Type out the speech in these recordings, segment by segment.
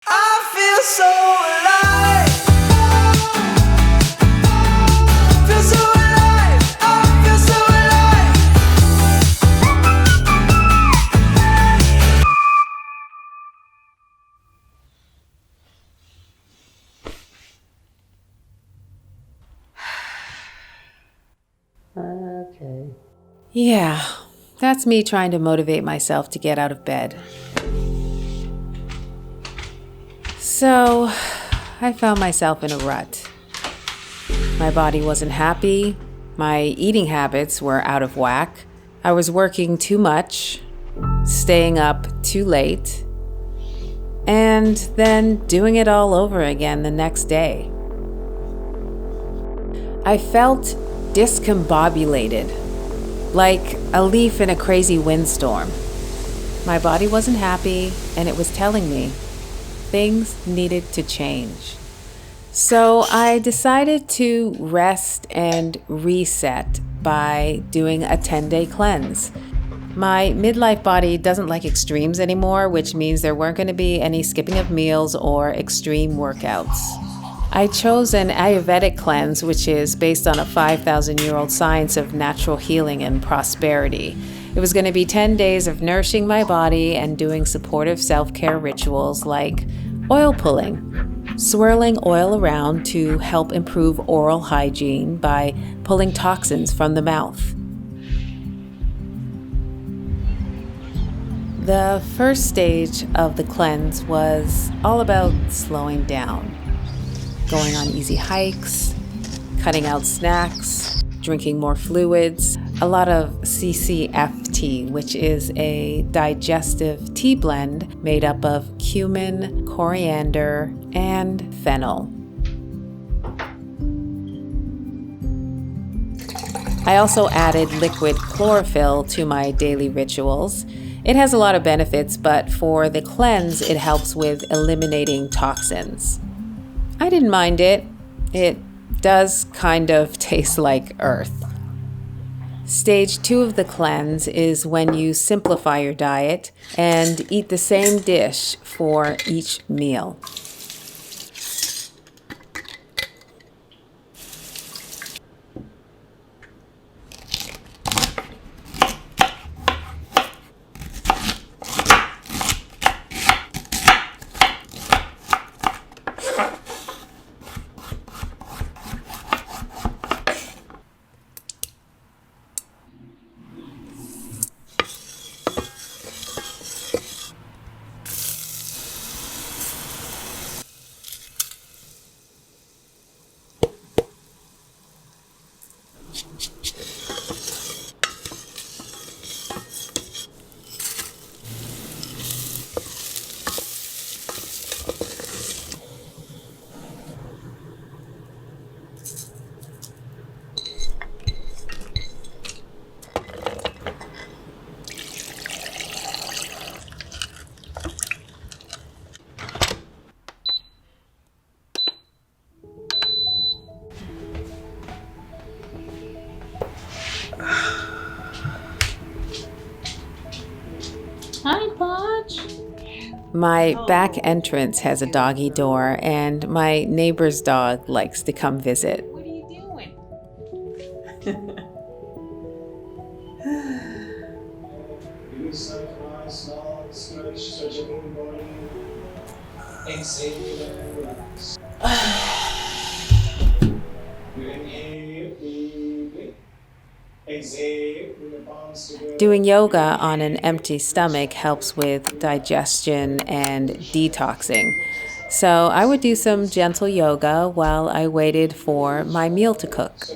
I feel so alive. Feel so alive. I feel so alive. Okay. Yeah, that's me trying to motivate myself to get out of bed. So, I found myself in a rut. My body wasn't happy. My eating habits were out of whack. I was working too much, staying up too late, and then doing it all over again the next day. I felt discombobulated, like a leaf in a crazy windstorm. My body wasn't happy, and it was telling me things needed to change. So I decided to rest and reset by doing a 10-day cleanse. My midlife body doesn't like extremes anymore, which means there weren't going to be any skipping of meals or extreme workouts. I chose an Ayurvedic cleanse, which is based on a 5,000-year-old science of natural healing and prosperity. It was going to be 10 days of nourishing my body and doing supportive self-care rituals like oil pulling, swirling oil around to help improve oral hygiene by pulling toxins from the mouth. The first stage of the cleanse was all about slowing down, going on easy hikes, cutting out snacks, drinking more fluids, a lot of CCFT, which is a digestive tea blend made up of cumin, coriander, and fennel. I also added liquid chlorophyll to my daily rituals. It has a lot of benefits, but for the cleanse, it helps with eliminating toxins. I didn't mind it. It does kind of taste like earth. Stage 2 of the cleanse is when you simplify your diet and eat the same dish for each meal. Hi, Podge. My back entrance has a doggy door, and my neighbor's dog likes to come visit. What are you doing? Doing yoga on an empty stomach helps with digestion and detoxing. So I would do some gentle yoga while I waited for my meal to cook.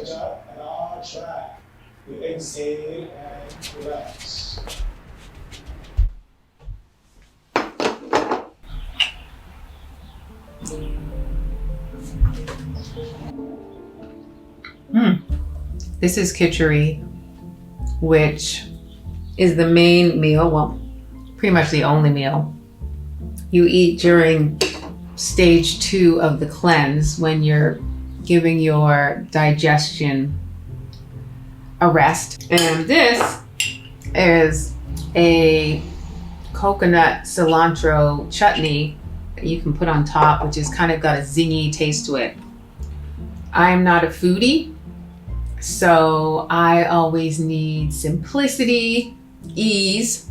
This is kitchari, which is the main meal, well, pretty much the only meal you eat during stage 2 of the cleanse when you're giving your digestion a rest. And this is a coconut cilantro chutney. you can put on top, which is kind of got a zingy taste to it. I'm not a foodie, so I always need simplicity, ease,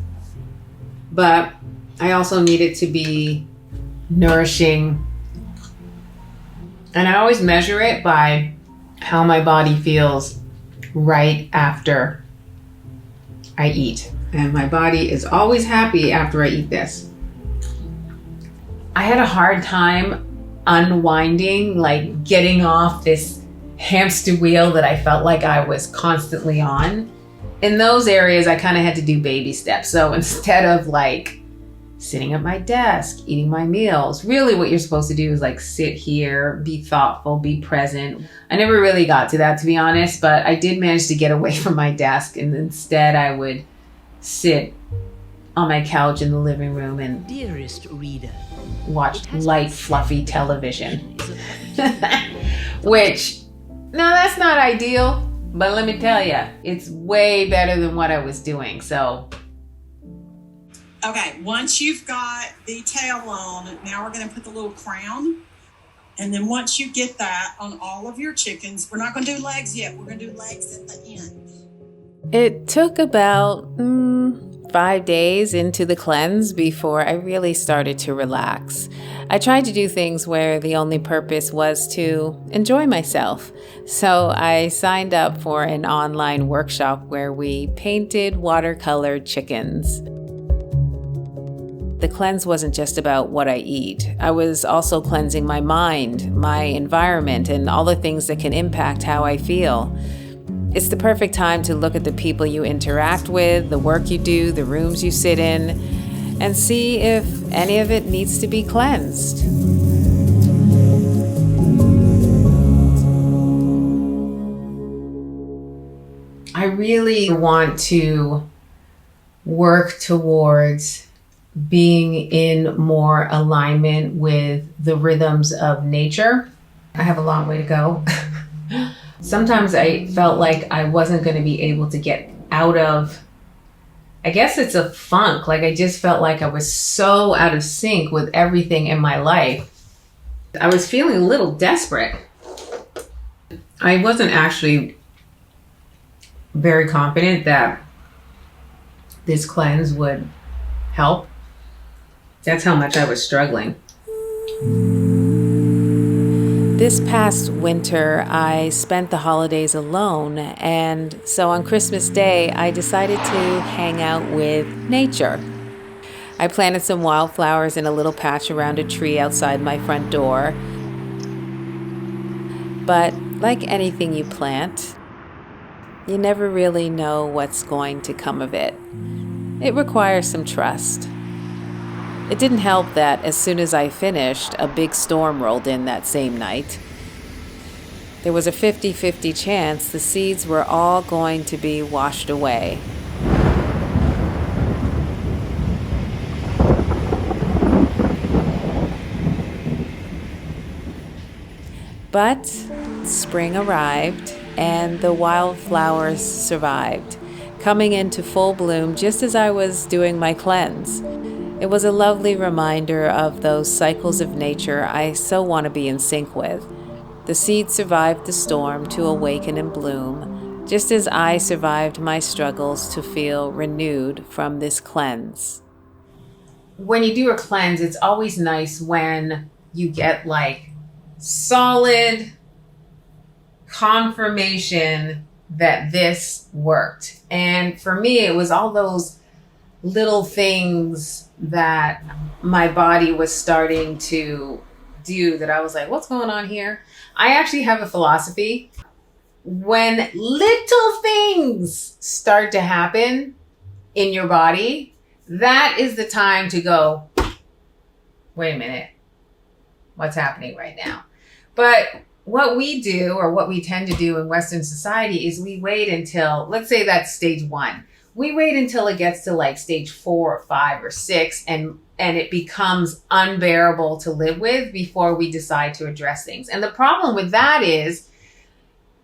but I also need it to be nourishing. And I always measure it by how my body feels right after I eat. And my body is always happy after I eat this. I had a hard time unwinding, like getting off this hamster wheel that I felt like I was constantly on. In those areas, I kind of had to do baby steps. So instead of like sitting at my desk, eating my meals, really what you're supposed to do is like sit here, be thoughtful, be present. I never really got to that, to be honest, but I did manage to get away from my desk, and instead I would sit on my couch in the living room and Dearest reader, watch light, fluffy television. Which, no, that's not ideal, but let me tell you, it's way better than what I was doing. So, okay, once you've got the tail on, now we're going to put the little crown. And then once you get that on all of your chickens, we're not going to do legs yet. We're going to do legs at the end. it took about 5 days into the cleanse before I really started to relax. I tried to do things where the only purpose was to enjoy myself. So I signed up for an online workshop where we painted watercolor chickens. The cleanse wasn't just about what I eat. I was also cleansing my mind, my environment, and all the things that can impact how I feel. It's the perfect time to look at the people you interact with, the work you do, the rooms you sit in, and see if any of it needs to be cleansed. I really want to work towards being in more alignment with the rhythms of nature. I have a long way to go. Sometimes I felt like I wasn't going to be able to get out of, I guess it's a funk. Like I just felt like I was so out of sync with everything in my life. I was feeling a little desperate. I wasn't actually very confident that this cleanse would help. That's how much I was struggling. This past winter, I spent the holidays alone, and so on Christmas Day, I decided to hang out with nature. I planted some wildflowers in a little patch around a tree outside my front door. But like anything you plant, you never really know what's going to come of it. It requires some trust. It didn't help that as soon as I finished, a big storm rolled in that same night. There was a 50-50 chance the seeds were all going to be washed away. But spring arrived and the wildflowers survived, coming into full bloom just as I was doing my cleanse. It was a lovely reminder of those cycles of nature I so want to be in sync with. The seeds survived the storm to awaken and bloom, just as I survived my struggles to feel renewed from this cleanse. When you do a cleanse, it's always nice when you get like solid confirmation that this worked. And for me, it was all those little things that my body was starting to do that I was like, what's going on here? I actually have a philosophy. When little things start to happen in your body, that is the time to go, wait a minute, what's happening right now? But what we do, or what we tend to do in Western society, is we wait until, let's say that's stage 1. We wait until it gets to like stage 4 or 5 or 6 and it becomes unbearable to live with before we decide to address things. And the problem with that is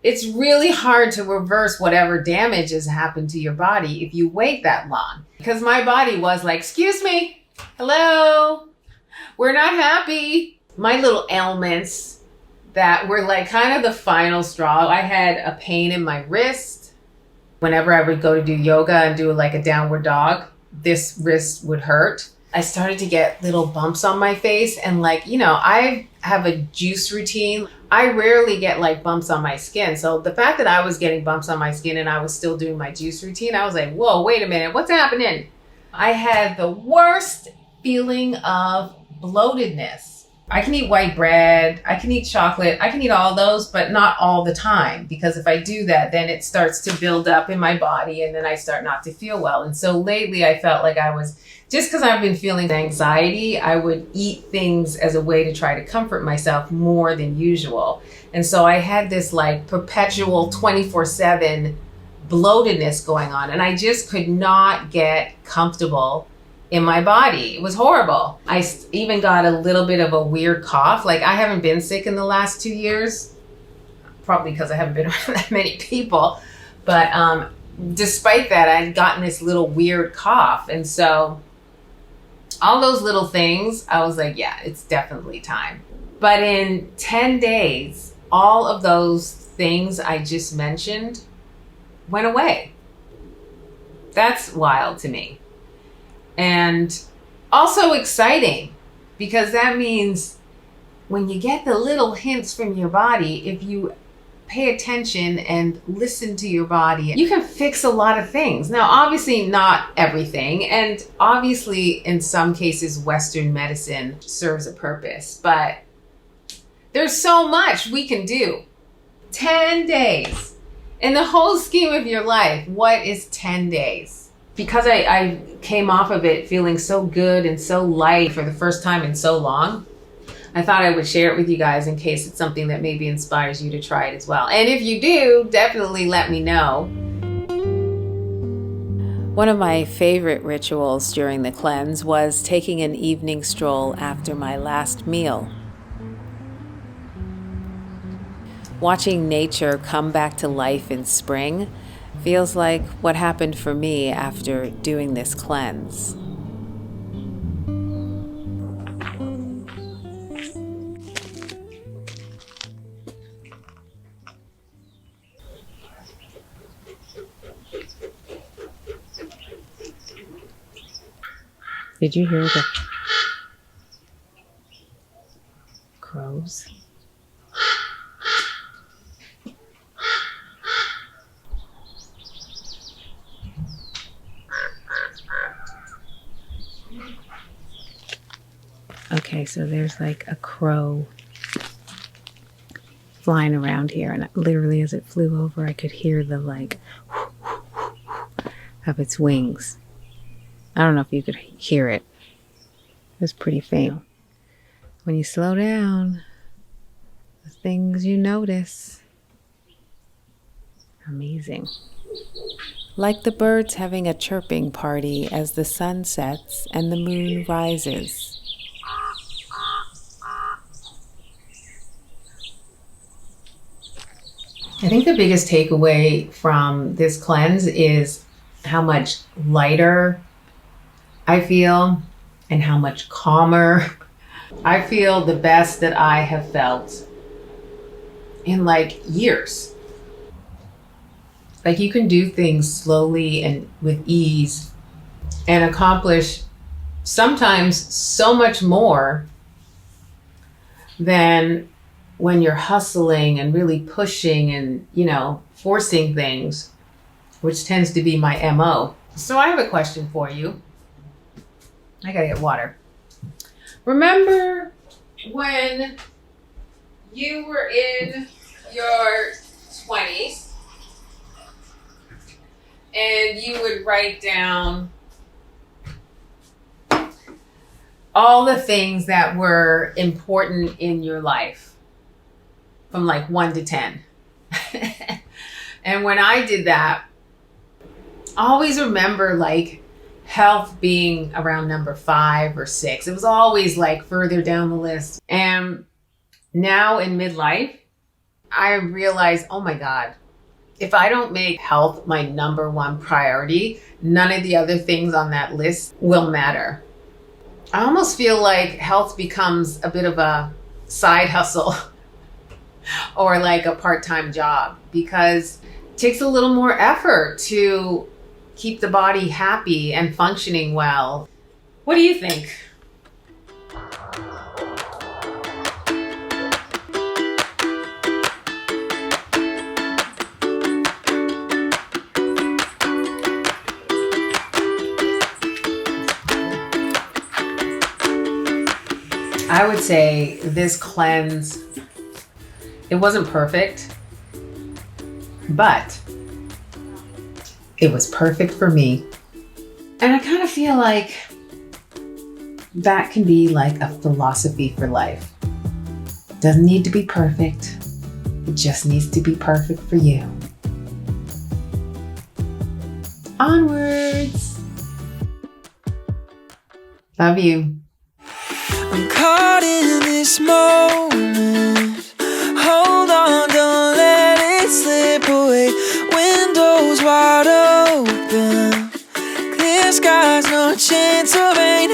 it's really hard to reverse whatever damage has happened to your body if you wait that long. Because my body was like, excuse me, hello, we're not happy. My little ailments that were like kind of the final straw. I had a pain in my wrist. Whenever I would go to do yoga and do like a downward dog, this wrist would hurt. I started to get little bumps on my face, and like, you know, I have a juice routine. I rarely get like bumps on my skin. So the fact that I was getting bumps on my skin and I was still doing my juice routine, I was like, whoa, wait a minute, what's happening? I had the worst feeling of bloatedness. I can eat white bread, I can eat chocolate, I can eat all those, but not all the time. Because if I do that, then it starts to build up in my body and then I start not to feel well. And so lately I felt like I was, just because I've been feeling anxiety, I would eat things as a way to try to comfort myself more than usual. And so I had this like perpetual 24/7 bloatedness going on, and I just could not get comfortable in my body. It was horrible. I even got a little bit of a weird cough. Like, I haven't been sick in the last 2 years, probably because I haven't been around that many people. But despite that, I'd gotten this little weird cough. And so all those little things, I was like, yeah, it's definitely time. But in 10 days, all of those things I just mentioned went away. That's wild to me. And also exciting, because that means when you get the little hints from your body, if you pay attention and listen to your body, you can fix a lot of things. Now, obviously not everything, and obviously in some cases Western medicine serves a purpose, but there's so much we can do. 10 days. In the whole scheme of your life, what is 10 days? Because I came off of it feeling so good and so light for the first time in so long, I thought I would share it with you guys in case it's something that maybe inspires you to try it as well. And if you do, definitely let me know. One of my favorite rituals during the cleanse was taking an evening stroll after my last meal. Watching nature come back to life in spring feels like what happened for me after doing this cleanse. Did you hear the crows? Okay, so there's like a crow flying around here, and literally as it flew over, I could hear the like of its wings. I don't know if you could hear it. It was pretty faint. When you slow down, the things you notice are amazing. Like the birds having a chirping party as the sun sets and the moon rises. I think the biggest takeaway from this cleanse is how much lighter I feel and how much calmer. I feel the best that I have felt in like years. Like, you can do things slowly and with ease and accomplish sometimes so much more than when you're hustling and really pushing and, you know, forcing things, which tends to be my MO. So I have a question for you. I gotta get water. Remember when you were in your 20s and you would write down all the things that were important in your life? From like 1 to 10. And when I did that, I always remember like health being around number 5 or 6. It was always like further down the list. And now in midlife, I realize, oh my God, if I don't make health my number 1 priority, none of the other things on that list will matter. I almost feel like health becomes a bit of a side hustle or like a part-time job because it takes a little more effort to keep the body happy and functioning well. What do you think? I would say this cleanse, it wasn't perfect, but it was perfect for me. And I kind of feel like that can be like a philosophy for life. Doesn't need to be perfect. It just needs to be perfect for you. Onwards. Love you. I'm caught in this moment. Hold on, don't let it slip away. Windows wide open. Clear skies, no chance of rain.